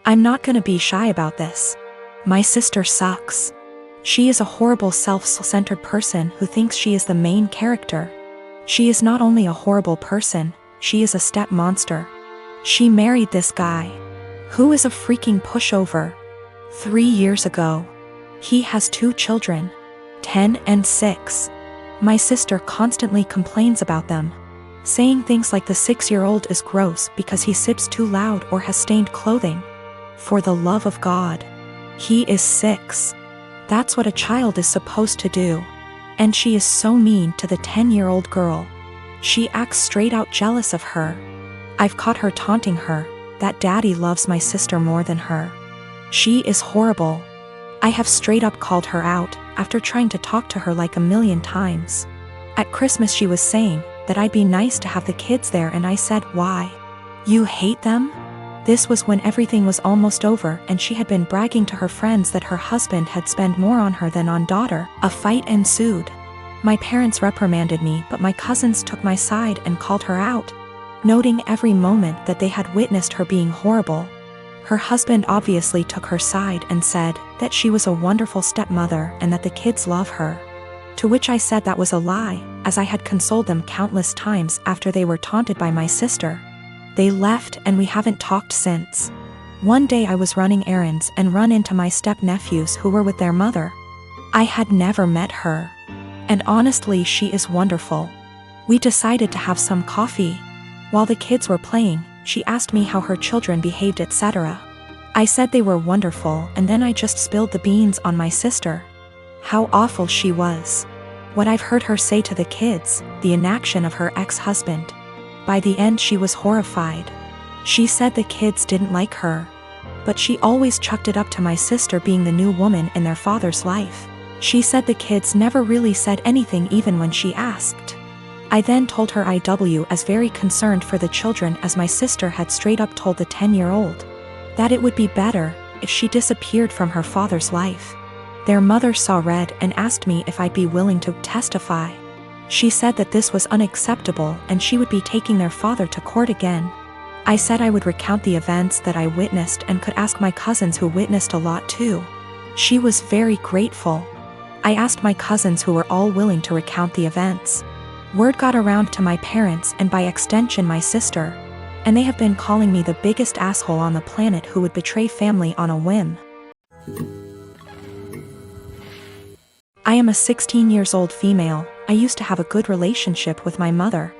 I'm not gonna be shy about this. My sister sucks. She is a horrible self-centered person who thinks she is the main character. She is not only a horrible person, she is a step monster. She married this guy, who is a freaking pushover. 3 years ago. He has 2 children, 10 and 6. My sister constantly complains about them, saying things like the 6-year-old is gross because he sips too loud or has stained clothing. For the love of God. He is 6. That's what a child is supposed to do. And she is so mean to the 10-year-old girl. She acts straight out jealous of her. I've caught her taunting her, that daddy loves my sister more than her. She is horrible. I have straight up called her out, after trying to talk to her like a million times. At Christmas she was saying that I'd be nice to have the kids there, and I said, why? You hate them? This was when everything was almost over and she had been bragging to her friends that her husband had spent more on her than on daughter. A fight ensued. My parents reprimanded me, but my cousins took my side and called her out, noting every moment that they had witnessed her being horrible. Her husband obviously took her side and said that she was a wonderful stepmother and that the kids love her. To which I said that was a lie, as I had consoled them countless times after they were taunted by my sister. They left and we haven't talked since. One day I was running errands and run into my step-nephews who were with their mother. I had never met her. And honestly, she is wonderful. We decided to have some coffee. While the kids were playing, she asked me how her children behaved, etc. I said they were wonderful, and then I just spilled the beans on my sister. How awful she was. What I've heard her say to the kids, the inaction of her ex-husband. By the end she was horrified. She said the kids didn't like her. But she always chucked it up to my sister being the new woman in their father's life. She said the kids never really said anything even when she asked. I then told her I was very concerned for the children, as my sister had straight up told the 10-year-old that it would be better if she disappeared from her father's life. Their mother saw red and asked me if I'd be willing to testify. She said that this was unacceptable and she would be taking their father to court again. I said I would recount the events that I witnessed and could ask my cousins who witnessed a lot too. She was very grateful. I asked my cousins who were all willing to recount the events. Word got around to my parents and by extension my sister, and they have been calling me the biggest asshole on the planet who would betray family on a whim. I am a 16-year-old female. I used to have a good relationship with my mother.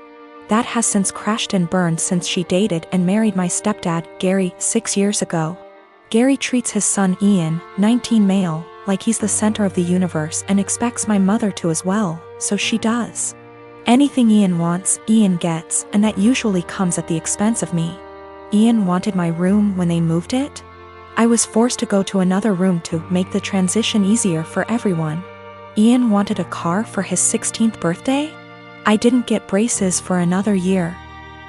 That has since crashed and burned since she dated and married my stepdad, Gary, 6 years ago. Gary treats his son Ian, 19 male, like he's the center of the universe and expects my mother to as well, so she does. Anything Ian wants, Ian gets, and that usually comes at the expense of me. Ian wanted my room when they moved it. I was forced to go to another room to make the transition easier for everyone. Ian wanted a car for his 16th birthday. I didn't get braces for another year.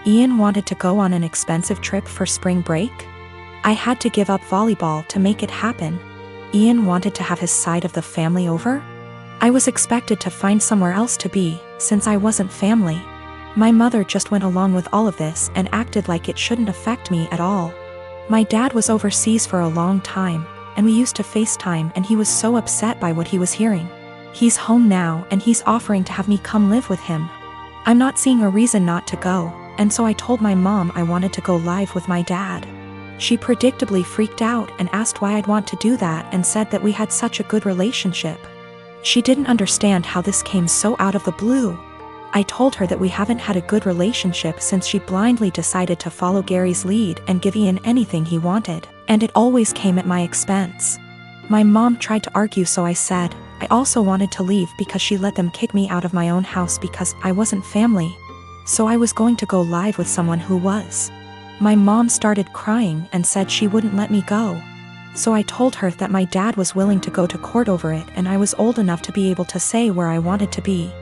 Ian wanted to go on an expensive trip for spring break. I had to give up volleyball to make it happen. Ian wanted to have his side of the family over. I was expected to find somewhere else to be, since I wasn't family. My mother just went along with all of this and acted like it shouldn't affect me at all. My dad was overseas for a long time, and we used to FaceTime, and he was so upset by what he was hearing. He's home now and he's offering to have me come live with him. I'm not seeing a reason not to go, and so I told my mom I wanted to go live with my dad. She predictably freaked out and asked why I'd want to do that and said that we had such a good relationship. She didn't understand how this came so out of the blue. I told her that we haven't had a good relationship since she blindly decided to follow Gary's lead and give Ian anything he wanted, and it always came at my expense. My mom tried to argue, so I said I also wanted to leave because she let them kick me out of my own house because I wasn't family. So I was going to go live with someone who was. My mom started crying and said she wouldn't let me go. So I told her that my dad was willing to go to court over it and I was old enough to be able to say where I wanted to be.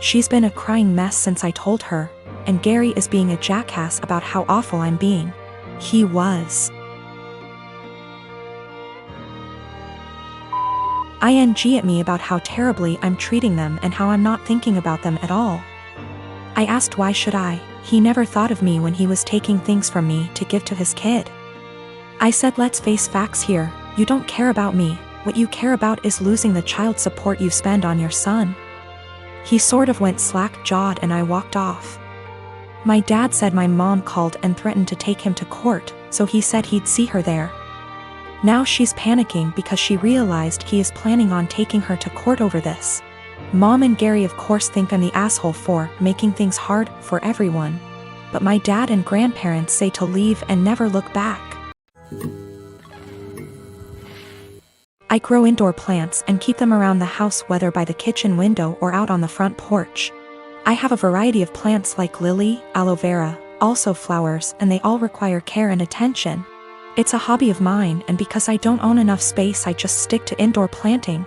She's been a crying mess since I told her, and Gary is being a jackass about how awful I'm being. He was. ING at me about how terribly I'm treating them and how I'm not thinking about them at all. I asked why should I. He never thought of me when he was taking things from me to give to his kid. I said, let's face facts here, you don't care about me, what you care about is losing the child support you spend on your son. He sort of went slack-jawed and I walked off. My dad said my mom called and threatened to take him to court, so he said he'd see her there. Now she's panicking because she realized he is planning on taking her to court over this. Mom and Gary of course think I'm the asshole for making things hard for everyone. But my dad and grandparents say to leave and never look back. I grow indoor plants and keep them around the house, whether by the kitchen window or out on the front porch. I have a variety of plants like lily, aloe vera, also flowers, and they all require care and attention. It's a hobby of mine, and because I don't own enough space I just stick to indoor planting.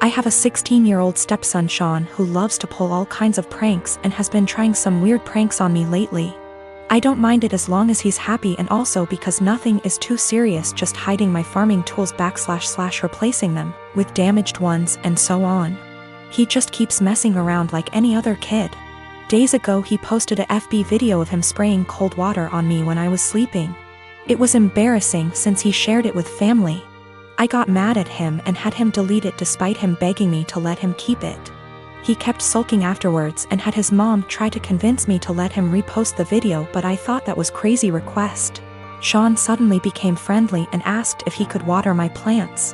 I have a 16-year-old stepson Sean who loves to pull all kinds of pranks and has been trying some weird pranks on me lately. I don't mind it as long as he's happy, and also because nothing is too serious, just hiding my farming tools / replacing them with damaged ones and so on. He just keeps messing around like any other kid. Days ago he posted a FB video of him spraying cold water on me when I was sleeping. It was embarrassing since he shared it with family. I got mad at him and had him delete it despite him begging me to let him keep it. He kept sulking afterwards and had his mom try to convince me to let him repost the video, but I thought that was crazy request. Sean suddenly became friendly and asked if he could water my plants.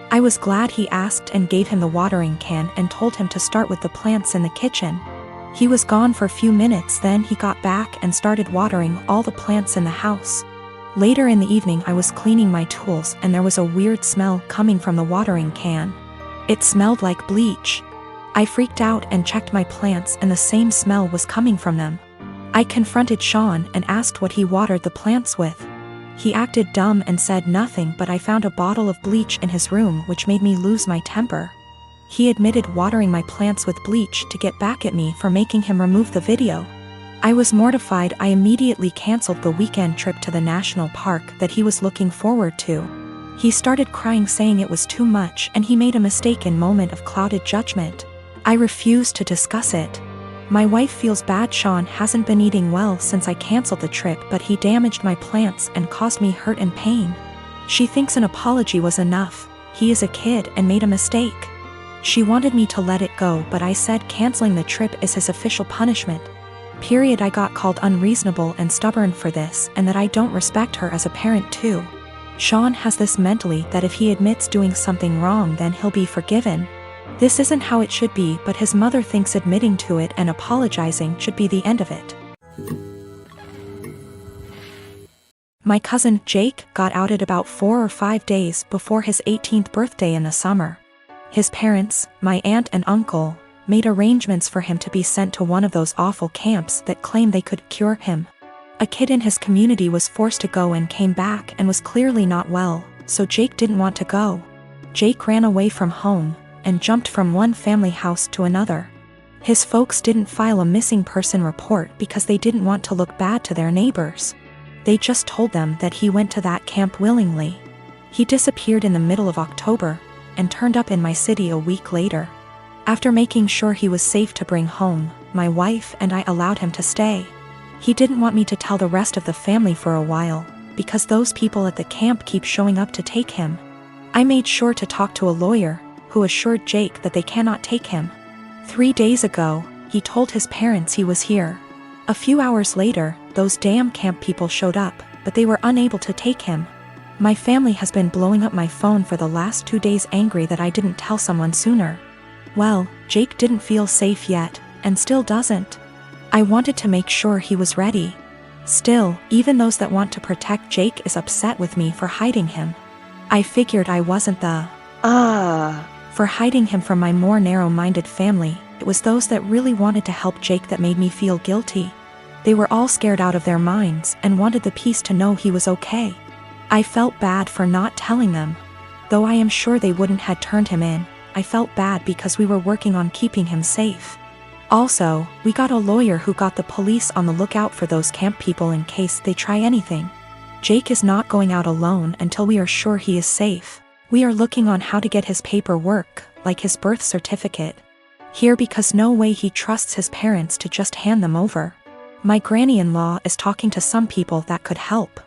I was glad he asked and gave him the watering can and told him to start with the plants in the kitchen. He was gone for a few minutes, then he got back and started watering all the plants in the house. Later in the evening I was cleaning my tools and there was a weird smell coming from the watering can. It smelled like bleach. I freaked out and checked my plants and the same smell was coming from them. I confronted Sean and asked what he watered the plants with. He acted dumb and said nothing, but I found a bottle of bleach in his room which made me lose my temper. He admitted watering my plants with bleach to get back at me for making him remove the video. I was mortified. I immediately canceled the weekend trip to the national park that he was looking forward to. He started crying saying it was too much and he made a mistaken moment of clouded judgment. I refused to discuss it. My wife feels bad. Sean hasn't been eating well since I canceled the trip, but he damaged my plants and caused me hurt and pain. She thinks an apology was enough. He is a kid and made a mistake. She wanted me to let it go, but I said canceling the trip is his official punishment. I got called unreasonable and stubborn for this, and that I don't respect her as a parent too. Sean has this mentally that if he admits doing something wrong then he'll be forgiven. This isn't how it should be, but his mother thinks admitting to it and apologizing should be the end of it. My cousin Jake got outed about 4 or 5 days before his 18th birthday in the summer. His parents, my aunt and uncle, made arrangements for him to be sent to one of those awful camps that claim they could cure him. A kid in his community was forced to go and came back and was clearly not well, so Jake didn't want to go. Jake ran away from home and jumped from one family house to another. His folks didn't file a missing person report because they didn't want to look bad to their neighbors. They just told them that he went to that camp willingly. He disappeared in the middle of October and turned up in my city a week later. After making sure he was safe to bring home, my wife and I allowed him to stay. He didn't want me to tell the rest of the family for a while, because those people at the camp keep showing up to take him. I made sure to talk to a lawyer, who assured Jake that they cannot take him. 3 days ago, he told his parents he was here. A few hours later, those damn camp people showed up, but they were unable to take him. My family has been blowing up my phone for the last 2 days, angry that I didn't tell someone sooner. Well, Jake didn't feel safe yet, and still doesn't. I wanted to make sure he was ready. Still, even those that want to protect Jake is upset with me for hiding him. I figured I wasn't the for hiding him from my more narrow-minded family. It was those that really wanted to help Jake that made me feel guilty. They were all scared out of their minds and wanted the peace to know he was okay. I felt bad for not telling them. Though I am sure they wouldn't had turned him in, I felt bad because we were working on keeping him safe. Also, we got a lawyer who got the police on the lookout for those camp people in case they try anything. Jake is not going out alone until we are sure he is safe. We are looking on how to get his paperwork, like his birth certificate, here because no way he trusts his parents to just hand them over. My granny-in-law is talking to some people that could help.